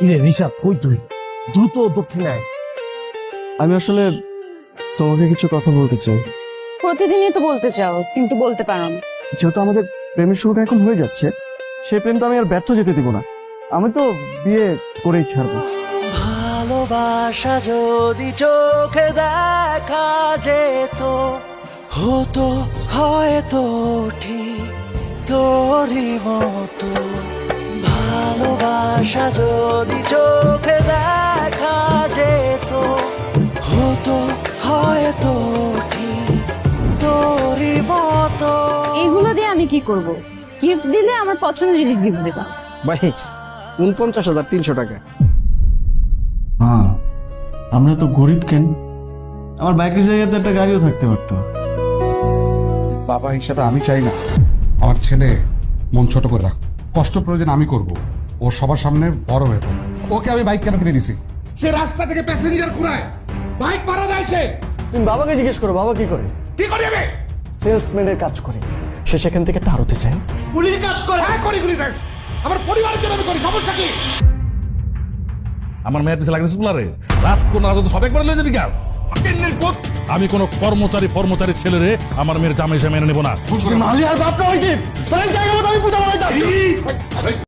কিরে ঋষাদ, কই তুই? দ্রুত দক্ষিণায়। আমি আসলে তোমাকে কিছু কথা বলতে চাই। প্রতিদিনই তো বলতে চাও, কিন্তু বলতে পারো না। যেহেতু আমাদের প্রেমের শুরুটা এখন হয়ে যাচ্ছে, সেই প্রেম তো আমি আর ব্যর্থ যেতে দিব না। আমি তো বিয়ে করেই ছাড়বো। ভালোবাসা যদি চোখে দেখা যেত, হতো হয়তো ঠিক তোরই মতো। ভালোবাসা যদি চোখে দেখা যেত, হতো হয়তো ঠিক তোরই মতো। এগুলো দিয়ে আমি কি করব? গিফট দিলে আমার পছন্দের জিনিস গিফট দেবা। ভাই 49,300 টাকা। হ্যাঁ, আমরা তো গরিব কেন? আমার বাইকের জায়গাতে একটা গাড়িও থাকতে পারতো। বাবা হিসাবে আমি চাই না আমার ছেলে মন ছোট করে রাখ। কষ্ট প্রয়োজন আমি করব, ও সবার সামনে বড় হয়ে থাকে। ওকে আমি বাইক কেন কিনে দিছি? সে রাস্তা থেকে প্যাসেঞ্জার ঘুরায়, বাইক মারা যায় সে। তুমি বাবাকে জিজ্ঞেস করো, বাবা কি করে? কি করি আমি? সেলসম্যানের কাজ করে। সে সেখান থেকে একটা আরতে চায়। গুলির কাজ করে। হ্যাঁ করি গুলি কাজ। আমার পরিবারের জন্য আমি করি, সমস্যা কি? আমার মেয়ের পিছনে লাগছে স্কুলারে রাজকন্যা রাজত্ব সব একবার লয়ে যাবি কেন? আমি কোন কর্মচারী ছেলেরে আমার মেয়ের জামাই হিসেবে মেনে নেবো না। মালি আর বাপ না হইতে, তাই জায়গা মতো আমি পূজা বানাইতাম।